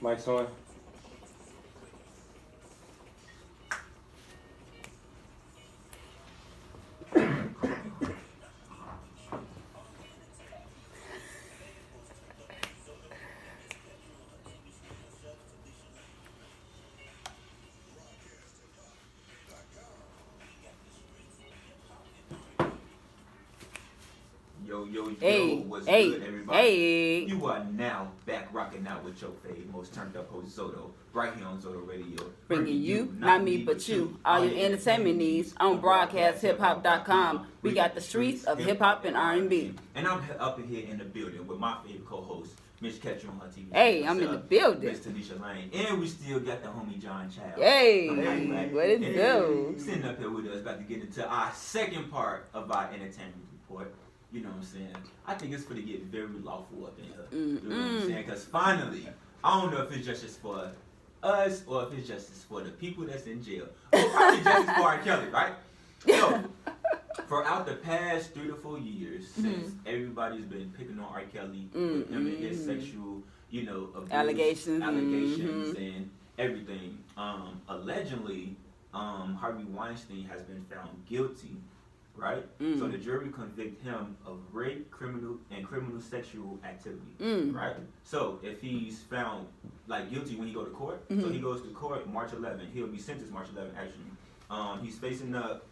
Mike's on. Yo, Hey, what's hey, good, everybody? hey. You are now back rocking out with your fave, most turned up host Zoto, right here on Zoto Radio. Bringing you, not me, but you, all your entertainment needs on broadcasthiphop.com. We got the streets of hip hop and R&B. And I'm up here in the building with my favorite co-host, Miss Ketcher on her TV. Hey, I'm in the building. Miss Tanisha Lane. And we still got the homie John Child. Hey, Right? what it do? Sitting up here with us, about to get into our second part of our entertainment report. You know what I'm saying? I think it's going to get very lawful up in here. You know what I'm saying? Because finally, I don't know if it's justice for us or if it's justice for the people that's in jail. Well, probably justice for R. Kelly, right? So, throughout the past 3 to 4 years, since everybody's been picking on R. Kelly with him and his sexual, abuse, Allegations. and everything, allegedly, Harvey Weinstein has been found guilty. Right? So the jury convict him of rape, criminal sexual activity. Right? So if he's found guilty when he go to court, so he goes to court March 11th. He'll be sentenced March 11th actually. He's facing up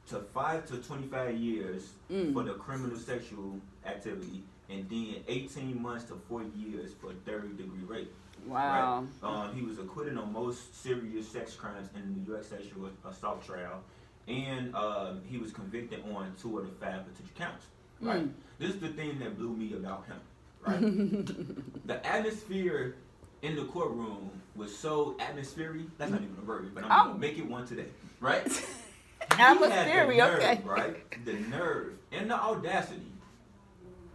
to 5 to 25 years for the criminal sexual activity, and then 18 months to 4 years for third-degree rape. Wow. Right? He was acquitted on most serious sex crimes in the New York sexual assault trial. And he was convicted on 2 of the 5 potential counts. Right. This is the thing that blew me about him. Right. The atmosphere in the courtroom was so atmospheric. That's not even a word, but I'm gonna make it one today. Right. Atmospheric. Okay. Right. The nerve and the audacity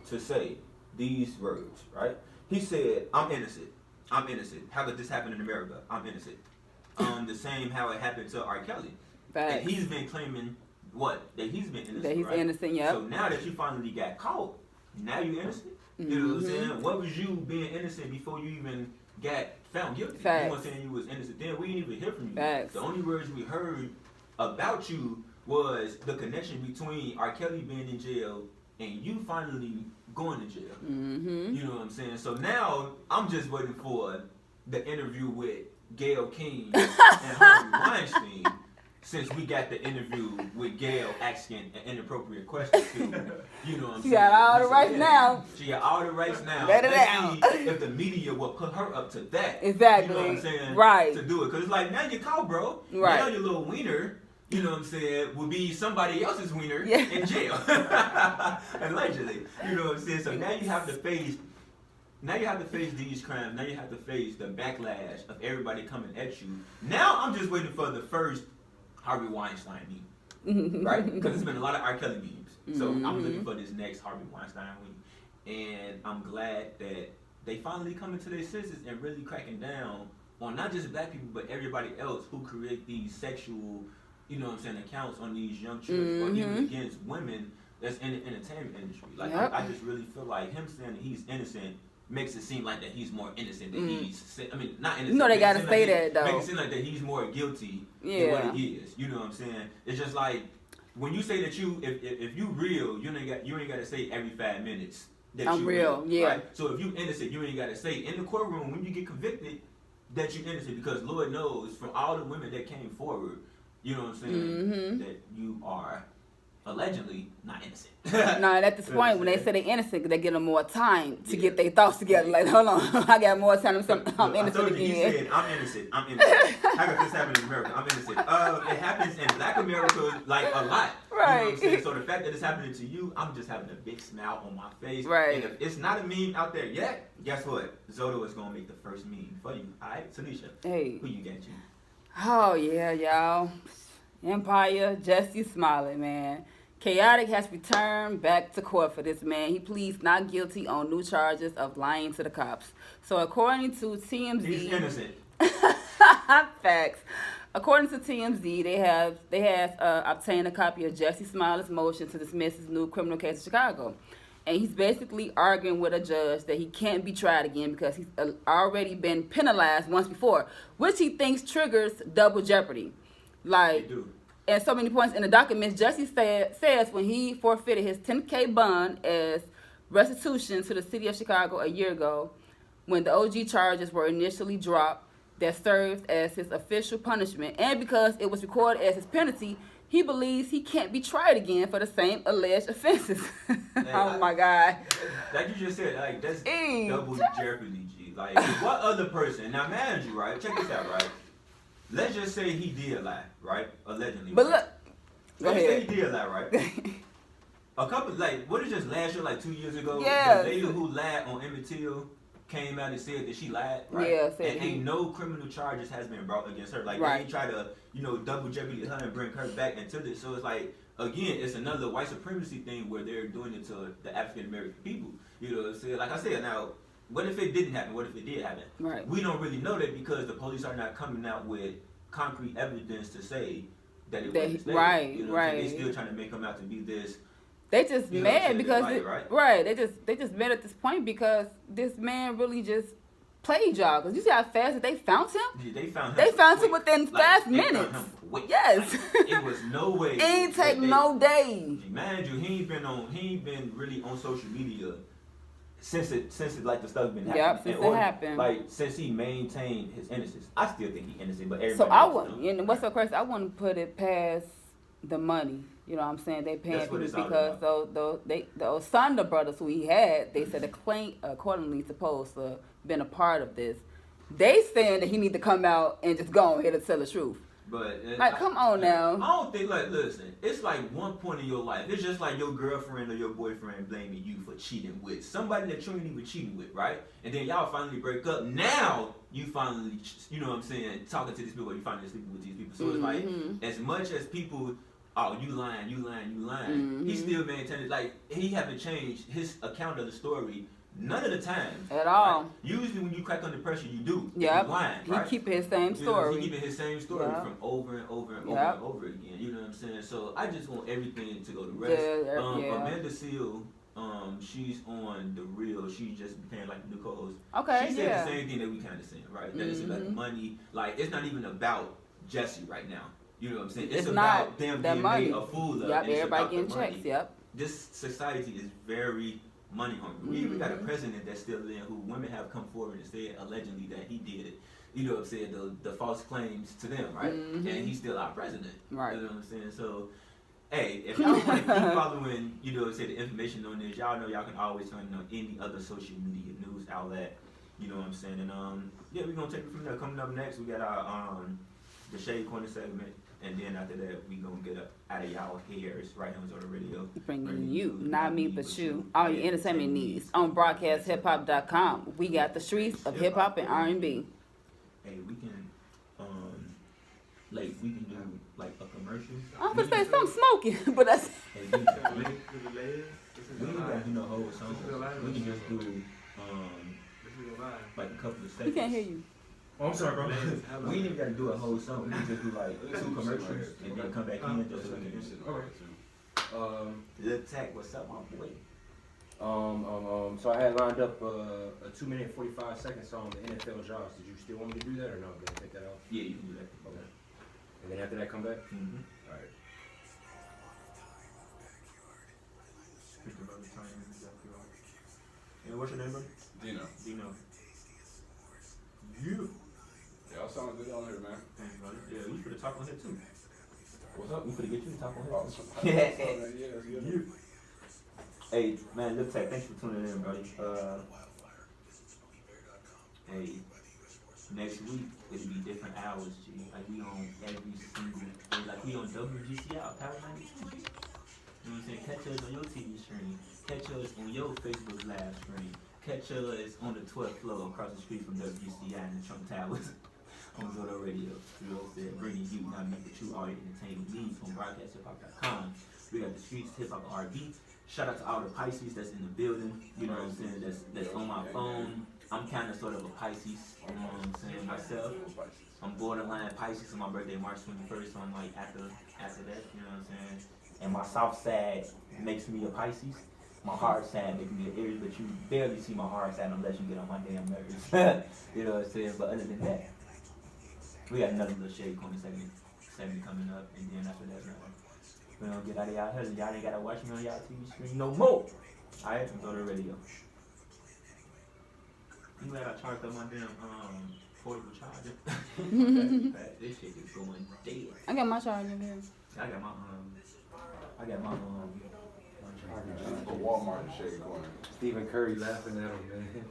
to say these words. Right. He said, "I'm innocent. I'm innocent. How could this happen in America? I'm innocent." The same how it happened to R. Kelly. And he's been claiming that he's been innocent. That he's innocent, yeah. So now that you finally got caught, now you're innocent. You know what I'm saying? What was you being innocent before you even got found guilty? Facts. You weren't saying you was innocent then. We didn't even hear from you. Facts. The only words we heard about you was the connection between R. Kelly being in jail and you finally going to jail. You know what I'm saying? So now I'm just waiting for the interview with Gayle King and Harvey Weinstein. Since we got the interview with Gayle asking an inappropriate question too. You know what I'm saying? She got all the rights now. She got all the rights now. Let it Let's out. see if the media will put her up to that. Exactly. You know what I'm saying? Right. To do it. Because it's like, now you're caught, bro. Right. Now your little wiener, you know what I'm saying, will be somebody else's wiener Yeah. in jail. Allegedly. You know what I'm saying? So now you have to face these crimes. Now you have to face the backlash of everybody coming at you. Now I'm just waiting for the first Harvey Weinstein meme, right? Because there's been a lot of R. Kelly memes. So I'm looking for this next Harvey Weinstein meme. And I'm glad that they finally coming to their senses and really cracking down on not just black people, but everybody else who create these sexual, accounts on these young children or even against women that's in the entertainment industry. Like, I just really feel like him saying that he's innocent makes it seem like that he's more innocent than not innocent. You know they gotta say that though. Makes it seem like that he's more guilty than what he is. You know what I'm saying? It's just like when you say that if you real, you ain't gotta say every 5 minutes that I'm you real. Yeah. Right? So if you innocent, you ain't gotta say in the courtroom when you get convicted that you innocent, because Lord knows from all the women that came forward, you know what I'm saying, that you are allegedly not innocent. No, and at this point, when they say they're innocent, they give them more time to get their thoughts together. Like, hold on, I got more time. I'm innocent again. You said, I'm innocent. I'm innocent. How could this happen in America? I'm innocent. It happens in Black America like a lot. Right. You know what I'm saying? So the fact that it's happening to you, I'm just having a big smile on my face. Right. And if it's not a meme out there yet, guess what? Zoto is gonna make the first meme for you. All right, Tanisha. Hey. Who you got, you? Oh yeah, y'all. Empire, Jussie Smollett, man. Chaotic has returned back to court for this man. He pleads not guilty on new charges of lying to the cops. So according to TMZ, He's innocent. Facts. According to TMZ, they have obtained a copy of Jussie Smollett's motion to dismiss his new criminal case in Chicago. and he's basically arguing with a judge that he can't be tried again because he's already been penalized once before, which he thinks triggers double jeopardy. Like, and so many points in the documents, Jesse says when he forfeited his $10K bond as restitution to the city of Chicago a year ago, when the OG charges were initially dropped, that served as his official punishment, and because it was recorded as his penalty, he believes he can't be tried again for the same alleged offenses. Oh my God. Like you just said, like that's double jeopardy, G. Like what other person? Now, mind you, right? Check this out, right? Let's just say he did lie, right? Allegedly. But right? look, let's say he did lie, right? A couple, like, what is just last year, like 2 years ago? Yeah. The lady who lied on Emmett Till came out and said that she lied, right? Yeah, and ain't no criminal charges has been brought against her. Like, they try to, double jeopardy her and bring her back into this. So it's like, again, it's another white supremacy thing where they're doing it to the African American people. You know what I'm saying? Like I said, now, what if it didn't happen? What if it did happen? Right. We don't really know that because the police are not coming out with concrete evidence to say that it was a right. They're still trying to make him out to be this. They just mad because right. They just mad at this point because this man really just played y'all. Cause you see how fast that they found him. Yeah, they found him. They found him within like, 5 minutes. Yes. Like, it was no way. It ain't take no days. Man, he ain't been really on social media since like the stuff been happening. Yep, since it happened. Like since he maintained his innocence. I still think he's innocent, but everybody. So I want, and what's so crazy? I wouldn't put it past the money. You know what I'm saying? They paying people because the Osanda brothers who he had, they said accordingly supposed to been a part of this. They saying that he need to come out and just go ahead and tell the truth. But like, come on now. I don't think listen. It's like one point in your life. It's just like your girlfriend or your boyfriend blaming you for cheating with somebody that you ain't even cheating with, right? And then y'all finally break up. Now you finally, you know what I'm saying, talking to these people. You finally sleeping with these people. So it's like as much as people. Oh, you lying. Mm-hmm. He still maintained, like, he haven't changed his account of the story none of the time. At all. Right? Usually when you crack under pressure, you do. Yep. You're lying, right? He keep his same story. He keeping his same story from over and over and over and over again. You know what I'm saying? So I just want everything to go to rest. Amanda Seal, she's on The Real. She's just paying like the new co-host. Okay, she said the same thing that we kind of saying, right? That it's about money. Like, it's not even about Jesse right now. You know what I'm saying? It's about them being made a fool of. Yep, everybody getting checks, yep. This society is very money hungry. We even got a president that's still there who women have come forward and said allegedly that he did it. You know what I'm saying? The false claims to them, right? And he's still our president. Right. You know what I'm saying? So, hey, if y'all want to keep following, you know what I'm saying, the information on this, y'all know y'all can always find it on any other social media news outlet. You know what I'm saying? And yeah, we're gonna take it from there. Coming up next, we got our the Shade Corner segment. And then after that, we gonna get up out of y'all hairs right here on Zora Radio. Bringing you, not me, but you, all your entertainment needs on BroadcastHipHop.com. We got the streets of hip hop and R&B. Hey, we can, we can do like a commercial. I'm gonna say something smoking, but that's. Hey, we ain't gotta do no whole song. We can just do like a couple of seconds. We can't hear you. Oh, I'm sorry, bro. We ain't even got to do a whole song. We can just do like 2 commercials and then come back in just so we can. Lil Tech, what's up, my boy? So I had lined up a 2-minute and 45 second song, the NFL Jobs. Did you still want me to do that or no? Did I take that out? Yeah, you can do that. Okay. And then after that, come back? Mm-hmm. All right. And what's your name, brother? Dino. You. Y'all sound good on here, man. Yeah, we finna talk on here too. What's up? We finna get you to talk on here. Yeah. Hey, man, Lil Tech, thanks for tuning in, buddy. Hey, next week it'll be different hours, G. Like we on every single day. Like we on WGCI, Power 92, G. You know what I'm saying? Catch us on your TV screen. Catch us on your Facebook live screen. Catch us on the 12th floor across the street from WGCI in the Trump Towers on Zora Radio. You know what I'm saying? Bringing you, not me, but you, all your entertainment needs on BroadcastHipHop.com. We got the streets, hip hop, R&B. Shout out to all the Pisces that's in the building. You know what I'm saying? That's on my phone. I'm kind of sort of a Pisces. You know what I'm saying? Myself. I'm borderline Pisces on my birthday, March 21st. So I'm like after that. You know what I'm saying? And my south side makes me a Pisces. my hard side making me an Aries, but you barely see my hard side unless you get on my damn nerves. You know what I'm saying? But other than that, we got another little shade corner segment coming up, and then after that, we're gonna get out of y'all hustle. Y'all ain't gotta watch me on y'all TV screen no more. Alright, go to the radio. I'm glad I charged up my damn portable charger. This shit is going dead. I got my charger in here. I got my A Walmart in Shade Corner. Stephen Curry laughing at him, man.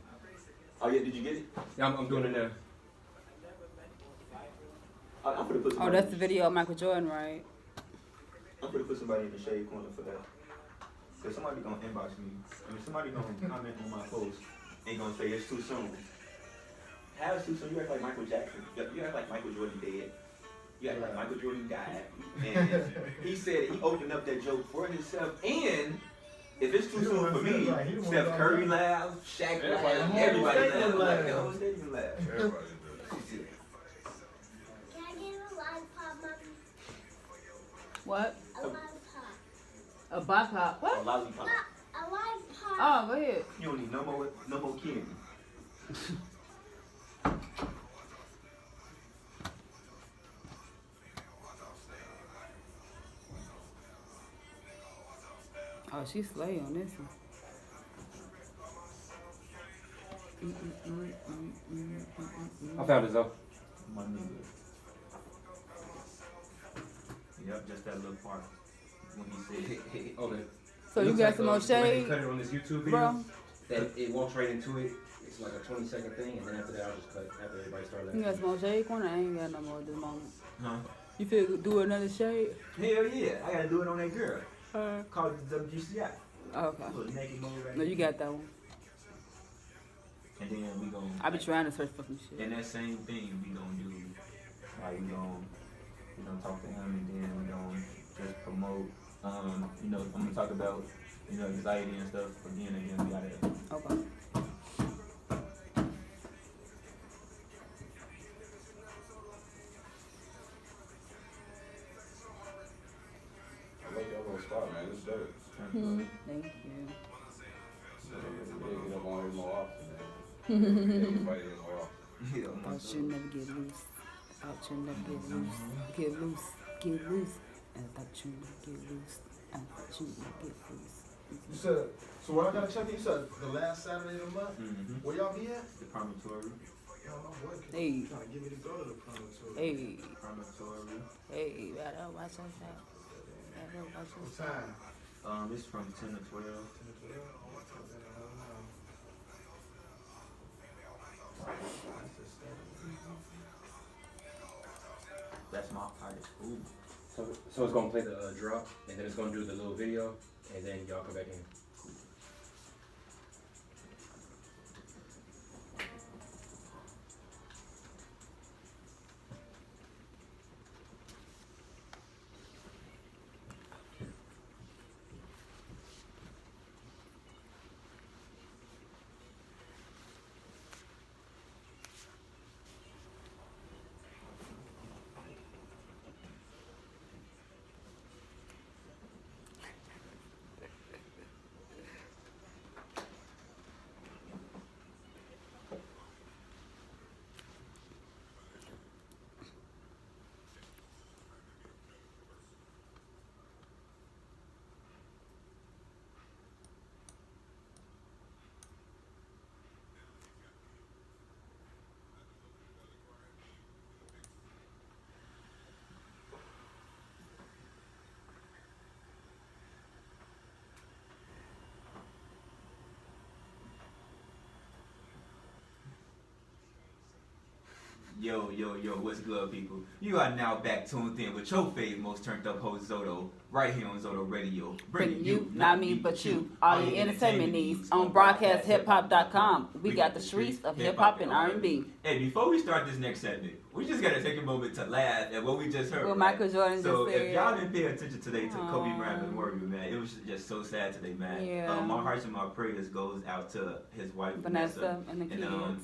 Oh yeah, did you get it? Yeah, I'm doing it now. I'm gonna put Oh, somebody. that's the video of Michael Jordan, right? I'm gonna put somebody in the shade corner for that. Cause somebody gonna inbox me. I mean, somebody gonna comment on my post and gonna say it's too soon. How is too soon? You act like Michael Jackson. You act like Michael Jordan dead. You act like Michael Jordan died. And he said he opened up that joke for himself. And if it's too soon for me, Steph Curry laughs, Shaq laughs, everybody laughs. Like the whole stadium laughs. Everybody does. Can I get a lollipop, Mommy? What? A lollipop. A bop. A What? lollipop. A lollipop. Oh, go ahead. You don't need no more candy. Oh, she slay on this one. I found it though. My nigga. Yep, just that little part when he said, Okay. So you Looks got like, some more the way they shade, cut it on this YouTube video. bro? That it walks right into it. It's like a 20-second thing, and then after that, I'll just cut after everybody starts You laughing. got some more shade corner? I ain't got no more at this moment. huh? You feel do another shade? Hell yeah, I gotta do it on that girl. Called the WGCI. Okay. Little naked mode right No, you got that one. And then we gon' I be trying to search for some shit. and that same thing we gon' do. Like we gon' talk to him and then we gon' just promote. You know, I'm gonna talk about, you know, anxiety and stuff again and then we gotta Okay. I like that little spot, man. It's dope. Thank you. Yeah, get up on here more often, man. Yeah, invite here more often. Yeah, Thought you never get loose. Thought you never get loose. Get loose. Get loose. I thought you never get loose. I thought you never get loose. You said, so what I gotta check in, you said the last Saturday of the month? Mm-hmm. Where y'all be at? The promontory. Yo, my boy, Hey. trying to get me to go to the promontory. Hey, Promontory. hey, better watch your step. Better watch your What step. time? It's from 10 to 12. 10 to 12? Oh, okay, then I don't know. That's my artist. Ooh. So it's gonna play the drop, and then it's gonna do the little video, and then y'all come back in. Yo, what's good, people? You are now back tuned in with your favorite most turned up host, Zoto, right here on Zoto Radio. Bring you, not me, but you. All your entertainment needs on broadcasthiphop.com. We got the streets of hip hop and R&B. Hey, before we start this next segment, we just gotta take a moment to laugh at what we just heard. What right? Michael Jordan So just if y'all said. didn't pay attention today to Kobe Aw. Bryant Memorial, man, it was just so sad today, man. Yeah. My hearts and my prayers goes out to his wife Vanessa and the kids.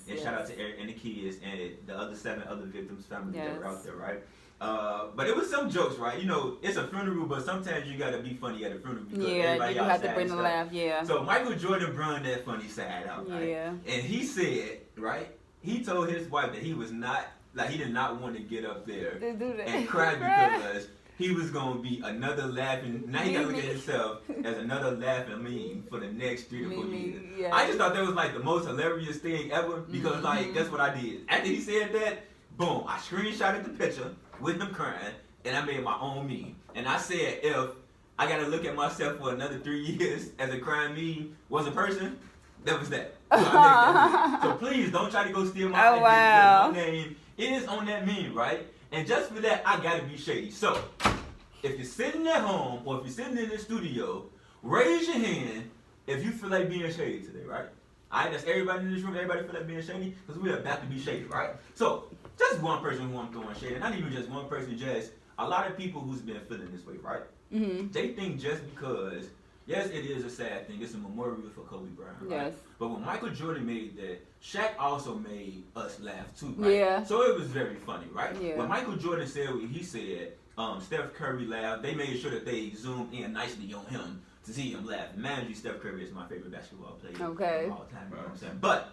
and shout out yes. to Eric and the kids and the other 7 other victims' families that were Yes. out there, right? But it was some jokes, right? You know, it's a funeral, but sometimes you gotta be funny at a funeral because Yeah, everybody you have to outside bring and the stuff. laugh. Yeah. So Michael Jordan brought that funny side out, right? Yeah. And he said, right? He told his wife that he was not, like, he did not want to get up there They do that. and cry because he was gonna be another laughing. Now he gotta look at Meme. himself as another laughing meme for the next 3 to 4 Meme, years. yeah. I just thought that was like the most hilarious thing ever because like that's what I did. After he said that, boom, I screenshotted the picture with him crying and I made my own meme. And I said if I gotta look at myself for another 3 years as a crying meme was a person, that was that. So, I made that meme. So please don't try to go steal my Oh, idea wow. because my name is on that meme, right? And just for that, I gotta be shady. So, if you're sitting at home or if you're sitting in the studio, raise your hand if you feel like being shady today, right? Alright, that's everybody in this room. Everybody feel like being shady because we're about to be shady, right? So, just one person who I'm throwing shade, and not even just one person, just a lot of people who's been feeling this way, right? Mhm. They think just because, yes, it is a sad thing. It's a memorial for Kobe Bryant, right? Yes. But when Michael Jordan made that, Shaq also made us laugh too, right? Yeah. So it was very funny, right? Yeah. When Michael Jordan said what he said, Steph Curry laughed. They made sure that they zoomed in nicely on him to see him laugh. Mind you, Steph Curry is my favorite basketball player Okay. of all time. You know what I'm saying? But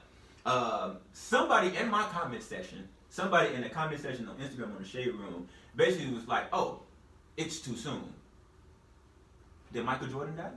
somebody in my comment section, somebody in the comment section on Instagram on the Shade Room, basically was like, "Oh, it's too soon." Did Michael Jordan die?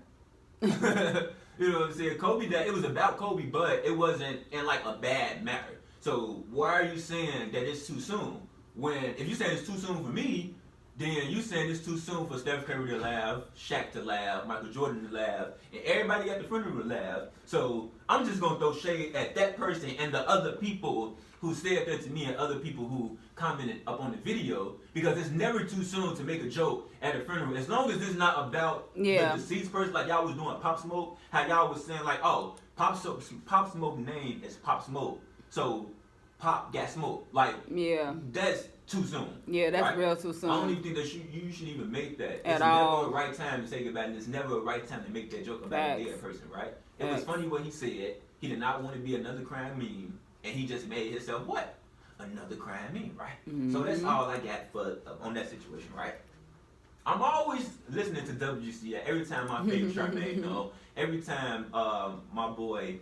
You know what I'm saying? Kobe died. It was about Kobe, but it wasn't in like a bad matter. So why are you saying that it's too soon? When if you saying it's too soon for me, then you saying it's too soon for Steph Curry to laugh, Shaq to laugh, Michael Jordan to laugh, and everybody at the funeral to laugh. So I'm just gonna throw shade at that person and the other people who said that to me and other people who commented up on the video because it's never too soon to make a joke at a funeral as long as it's not about Yeah. the deceased person like y'all was doing Pop Smoke, how y'all was saying like, oh, Pop Smoke name is Pop Smoke, so Pop got smoke. Like Yeah. that's too soon. Yeah, that's Right. real too I don't soon. even think that you should even make that. At It's all. never a right time to say goodbye, and it's never a right time to make that joke about a Facts. dead person, right? It was Facts. funny what he said. He did not want to be another crime meme, and he just made himself what? Another crime meme, right? So that's Mhm. all I got for on that situation, right? I'm always listening to WCA every time my favorite Charmaine on, every time my boy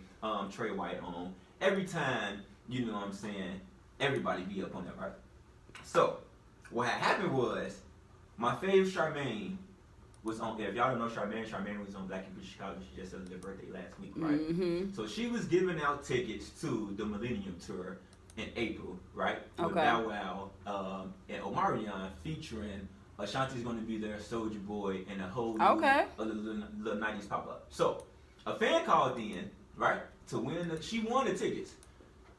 Trey White on, every time, you know what I'm saying, everybody be up on that, right? So, what had happened was, my fave Charmaine was on, if y'all don't know Charmaine was on Black People Chicago, she just celebrated her birthday last week, right? Mhm. So she was giving out tickets to the Millennium Tour in April, right? With Okay. Bow Wow and Omarion featuring Ashanti's gonna be there, Soulja Boy, and a whole new, Okay. a little 90s pop up. So a fan called in, right, to win. She won the tickets.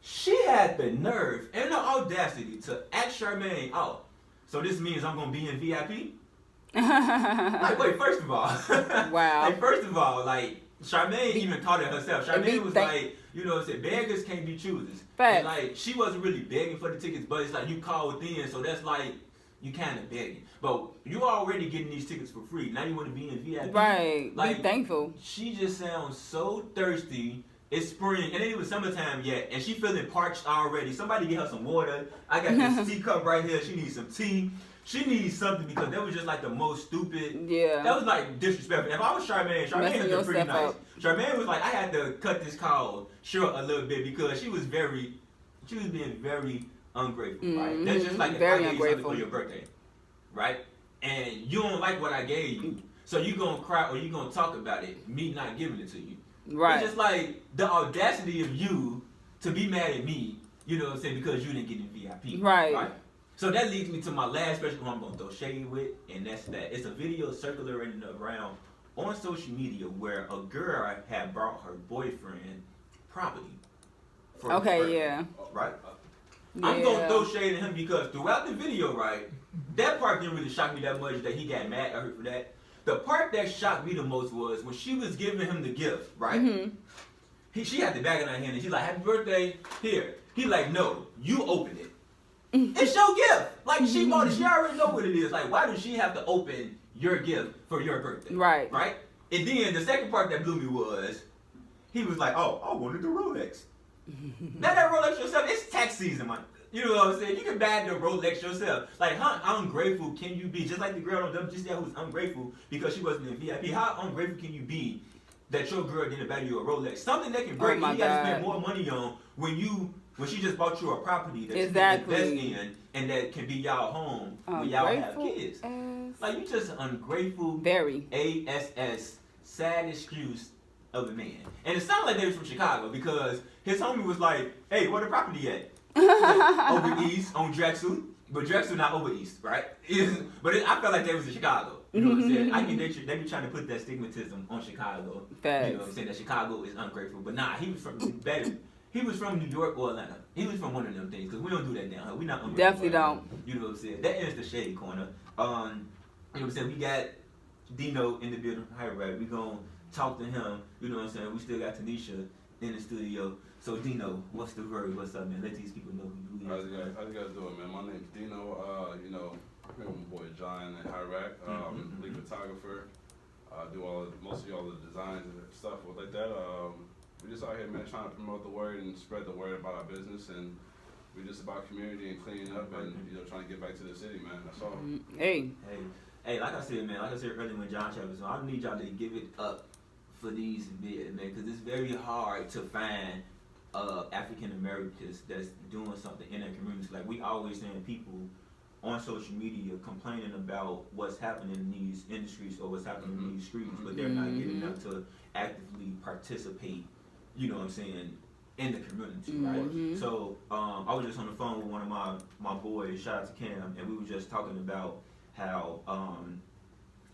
She had the nerve and the audacity to ask Charmaine, "Oh, so this means I'm gonna be in VIP?" Like, wait, first of all, Wow. like, first of all, like, Charmaine even called it herself. and be Charmaine was thank- like, you know what I'm saying, beggars can't be choosers. Facts. And, like, she wasn't really begging for the tickets, but it's like you called in, so that's like, you kind of begging. But you already getting these tickets for free. Now you want to be in VIP. Right. Like, be thankful. She just sounds so thirsty. It's spring, and it ain't even summertime yet, and she feeling parched already. Somebody get her some water. I got this teacup right here. She needs some tea. She needs something because that was just like the most stupid. Yeah. That was like disrespectful. If I was Charmaine Messing had been pretty yourself nice. up. Charmaine was like, I had to cut this call short a little bit because she was being very ungrateful, right? That's just like if Very I gave you something ungrateful. for your birthday, right? And you don't like what I gave you, so you gonna cry or you gonna talk about it, me not giving it to you. Right. It's just like the audacity of you to be mad at me, you know what I'm saying, because you didn't get in VIP. Right. So that leads me to my last special one I'm going to throw shade with, and that's that. It's a video circulating around on social media where a girl had brought her boyfriend property. For his Okay, birthday, yeah. Right? Yeah. I'm going to throw shade at him because throughout the video, right, that part didn't really shock me that much that he got mad at her for that. The part that shocked me the most was when she was giving him the gift, right? Mhm. She had the bag in her hand and she's like, "Happy birthday, here." He like, "No, you open it. It's your gift." Like, she bought it, she already know what it is. Like, why does she have to open your gift for your birthday? Right. Right? And then the second part that blew me was, he was like, "Oh, I wanted the Rolex." Now that Rolex yourself, it's tax season, man. You know what I'm saying? You can buy the Rolex yourself. Like, how ungrateful can you be? Just like the girl on WGCI who was ungrateful because she wasn't in VIP. How ungrateful can you be that your girl didn't buy you a Rolex? Something that can break Oh my you gotta spend God. more money on when she just bought you a property that Exactly. you can invest in and that can be y'all home when y'all have Ungrateful kids. ass. Like, you just ungrateful Very. ASS, sad excuse of a man. And it sounded like they was from Chicago because his homie was like, hey, where the property at? Over east on Drexel. But Drexel not over east, right? I felt like they was in Chicago. You know what I'm saying? I think they be trying to put that stigmatism on Chicago. Facts. You know what I'm saying? That Chicago is ungrateful. But nah, he was from New York or Atlanta. He was from one of them things because we don't do that down here. We not ungrateful. Definitely don't. You know what I'm saying? That is the shady corner. You know what I'm saying? We got Dino in the building. Hi, right? We gonna talk to him. You know what I'm saying? We still got Tanisha in the studio. So Dino, what's the word? What's up, man? Let these people know who you How's is. you guys doing, man? My name's Dino. You know, I'm here with my boy John in Iraq. Lead photographer. Do mostly all the designs and stuff like that. We just out here, man, trying to promote the word and spread the word about our business, and we just about community and cleaning up and trying to get back to the city, man. That's all. Hey. Hey, like I said, man, like I said earlier when John Chavez was on, I need y'all to give it up for these men, man, because it's very hard to find African Americans that's doing something in their communities. Like, we always seeing people on social media complaining about what's happening in these industries or what's happening in these streets, but they're not getting up to actively participate, you know what I'm saying, in the community, right? So I was just on the phone with one of my boys, shout out to Cam, and we were just talking about how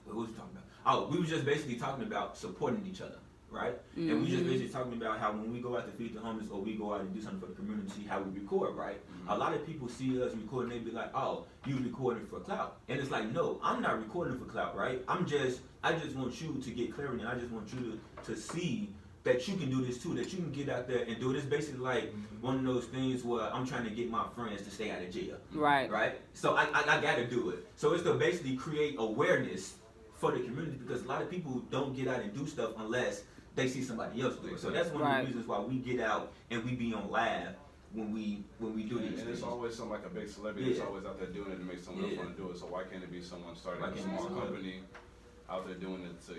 what was we talking about? Oh, we were just basically talking about supporting each other, right? And we just basically talking about how when we go out to feed the homeless or we go out and do something for the community, how we record, right? A lot of people see us recording, they be like, oh, you recording for clout. And it's like, no, I'm not recording for clout, right? I just want you to get clarity, and I just want you to see that you can do this too, that you can get out there and do it. It's basically like one of those things where I'm trying to get my friends to stay out of jail. Right. Right? So I gotta do it. So it's to basically create awareness for the community, because a lot of people don't get out and do stuff unless they see somebody else do it. So that's one of the reasons why we get out and we be on live when we do these And things. it's always some like a big celebrity that's always out there doing it to make someone else want to do it. So why can't it be someone starting a small company out there doing it to,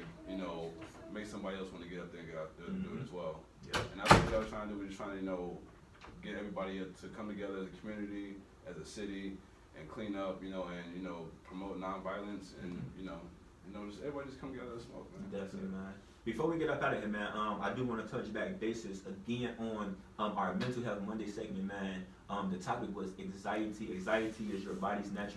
make somebody else want to get up there and get out there and do it as well? Yeah. And that's what we're trying to do. We're just trying to, get everybody to come together as a community, as a city, and clean up, and promote nonviolence, and just everybody just come together and smoke, man. Definitely, man. Before we get up out of here, man, I do want to touch back bases again on our Mental Health Monday segment, man. The topic was anxiety. Anxiety is your body's natural